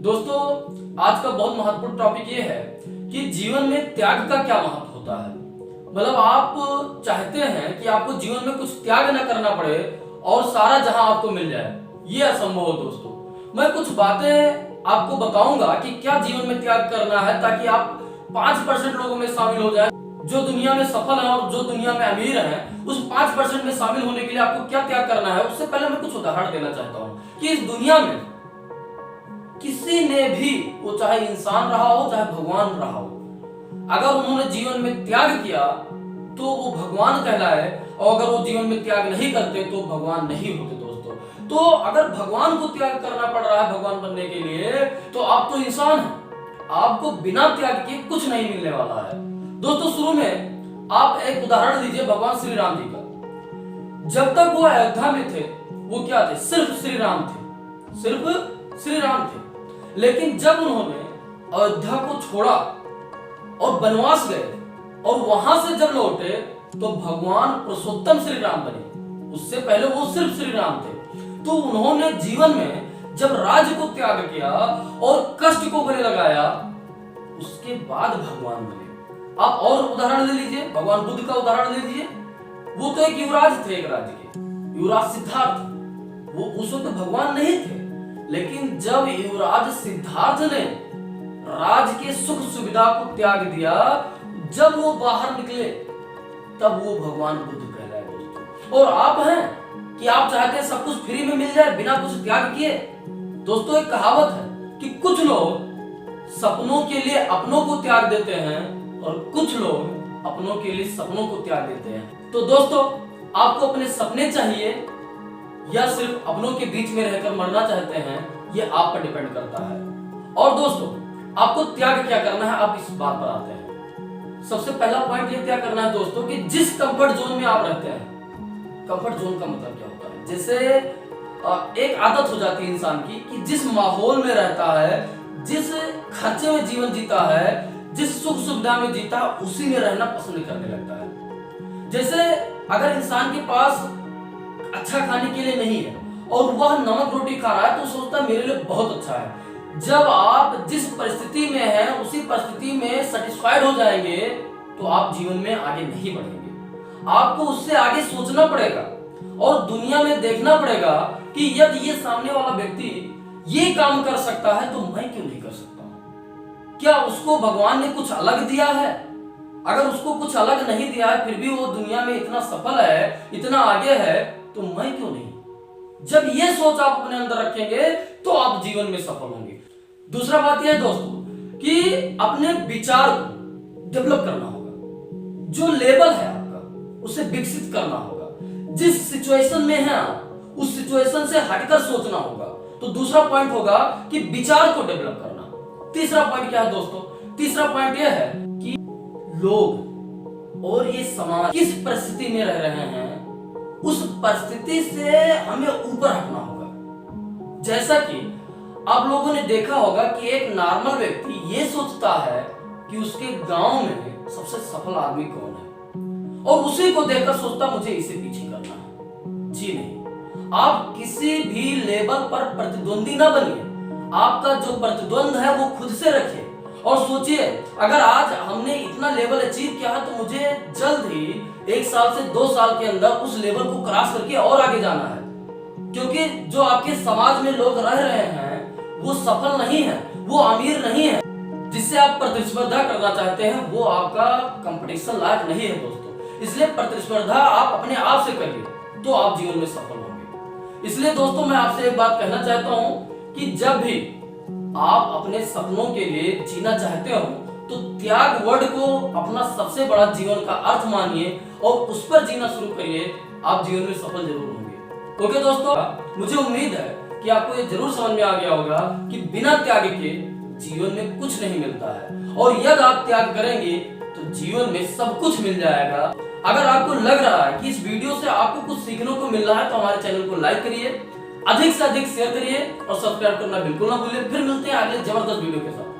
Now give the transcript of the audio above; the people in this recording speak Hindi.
दोस्तों, आज का बहुत महत्वपूर्ण टॉपिक ये है कि जीवन में त्याग का क्या महत्व होता है। मतलब आप चाहते हैं कि आपको जीवन में कुछ त्याग न करना पड़े और सारा जहां आपको मिल जाए, ये असंभव है। दोस्तों, मैं कुछ बातें आपको बताऊंगा कि क्या जीवन में त्याग करना है ताकि आप 5% लोगों में शामिल हो जाए जो दुनिया में सफल है और जो दुनिया में अमीर हैं। उस 5% में शामिल होने के लिए आपको क्या त्याग करना है, उससे पहले मैं कुछ उदाहरण देना चाहता हूं कि इस दुनिया में किसी ने भी, वो चाहे इंसान रहा हो चाहे भगवान रहा हो, अगर उन्होंने जीवन में त्याग किया तो वो भगवान कहलाए, और अगर वो जीवन में त्याग नहीं करते तो भगवान नहीं होते। दोस्तों, तो अगर भगवान को त्याग करना पड़ रहा है भगवान बनने के लिए, तो आप तो इंसान हैं, आपको बिना त्याग के कुछ नहीं मिलने वाला है। दोस्तों, शुरू में आप एक उदाहरण लीजिए भगवान श्री राम जी का। जब तक वो अयोध्या में थे, वो क्या थे? सिर्फ श्री राम थे, सिर्फ श्री राम थे। लेकिन जब उन्होंने अयोध्या को छोड़ा और वनवास गए और वहां से जब लौटे तो भगवान पुरुषोत्तम श्री राम बने। उससे पहले वो सिर्फ श्री राम थे। तो उन्होंने जीवन में जब राज्य को त्याग किया और कष्ट को गले लगाया, उसके बाद भगवान बने। आप और उदाहरण ले लीजिए, भगवान बुद्ध का उदाहरण ले लीजिए। वो तो एक युवराज थे, एक राज्य के युवराज सिद्धार्थ। वो उस वक्त भगवान नहीं थे, लेकिन जब युवराज सिद्धार्थ ने राज के सुख सुविधा को त्याग दिया, जब वो बाहर निकले तब वो भगवान बुद्ध कहलाए। दोस्तों, और आप हैं कि आप चाहते हैं सब कुछ फ्री में मिल जाए बिना कुछ त्याग किए। दोस्तों, एक कहावत है कि कुछ लोग सपनों के लिए अपनों को त्याग देते हैं और कुछ लोग अपनों के लिए सपनों को त्याग देते हैं। तो दोस्तों, आपको अपने सपने चाहिए या सिर्फ अपनों के बीच में रहकर मरना चाहते हैं, ये आप पर डिपेंड करता है। और दोस्तों, आपको त्याग क्या करना है, आप इस बात पर आते हैं। सबसे पहला पॉइंट ये त्याग करना है दोस्तों कि जिस कंफर्ट जोन में आप रहते हैं। कंफर्ट जोन का मतलब क्या होता है? जैसे एक आदत हो जाती है इंसान की कि जिस माहौल में रहता है, जिस खर्चे में जीवन जीता है, जिस सुख सुविधा में जीता है, उसी में रहना पसंद करने लगता है। जैसे अगर इंसान के पास अच्छा खाने के लिए नहीं है और वह नमक रोटी खा रहा है तो सोचता है मेरे लिए बहुत अच्छा है। जब आप जिस परिस्थिति में हैं उसी परिस्थिति में सेटिस्फाइड हो जाएंगे तो आप जीवन में आगे नहीं बढ़ेंगे। आपको उससे आगे सोचना पड़ेगा और दुनिया में देखना पड़ेगा कि यदि ये सामने वाला व्यक्ति ये काम कर सकता है तो मैं क्यों नहीं कर सकता? क्या उसको भगवान ने कुछ अलग दिया है? अगर उसको कुछ अलग नहीं दिया है फिर भी वो दुनिया में इतना सफल है, इतना आगे है, तो मैं क्यों नहीं? जब ये सोच आप अपने अंदर रखेंगे तो आप जीवन में सफल होंगे। दूसरा बात यह है दोस्तों कि अपने विचार को डेवलप करना होगा। जो लेवल है आपका उसे विकसित करना होगा। जिस सिचुएशन में है आप उस सिचुएशन से हटकर सोचना होगा। तो दूसरा पॉइंट होगा कि विचार को डेवलप करना। तीसरा पॉइंट क्या है दोस्तों? तीसरा पॉइंट यह है कि लोग और ये समाज किस परिस्थिति में रह रहे हैं, उस परिस्थिति से हमें ऊपर हटना होगा। जैसा कि आप लोगों ने देखा होगा कि एक नॉर्मल व्यक्ति ये सोचता है कि उसके गांव में सबसे सफल आदमी कौन है और उसी को देखकर सोचता मुझे इसे पीछे करना है। जी नहीं, आप किसी भी लेवल पर प्रतिद्वंदी ना बनिए। आपका जो प्रतिद्वंद है वो खुद से रखिए और सोचिए अगर आज हमने इतना लेवल अचीव किया है तो मुझे जल्द ही 1 साल से 2 साल के अंदर उस लेवल को क्रॉस करके और आगे जाना है। क्योंकि जो आपके समाज में लोग रह रहे हैं वो सफल नहीं है, वो अमीर नहीं है। जिससे आप प्रतिस्पर्धा करना चाहते हैं वो आपका कंपटीशन लायक नहीं है दोस्तों। इसलिए प्रतिस्पर्धा आप अपने आप से करिए तो आप जीवन में सफल होंगे। इसलिए दोस्तों, मैं आपसे एक बात कहना चाहता हूं कि जब भी आप अपने सपनों के लिए जीना चाहते हो तो त्याग वर्ड को अपना सबसे बड़ा जीवन का अर्थ मानिए और उस पर जीना शुरू करिए। आप जीवन में सफल जरूर होंगे। ओके दोस्तों, मुझे उम्मीद है कि आपको ये जरूर समझ में आ गया होगा कि बिना त्याग के जीवन में कुछ नहीं मिलता है और यदि आप त्याग करेंगे तो जीवन में सब कुछ मिल जाएगा। अगर आपको लग रहा है कि इस वीडियो से आपको कुछ सीखने को मिल रहा है तो हमारे चैनल को लाइक करिए, अधिक से अधिक शेयर करिए और सब्सक्राइब करना बिल्कुल ना भूलिए। फिर मिलते हैं अगले जबरदस्त वीडियो के साथ।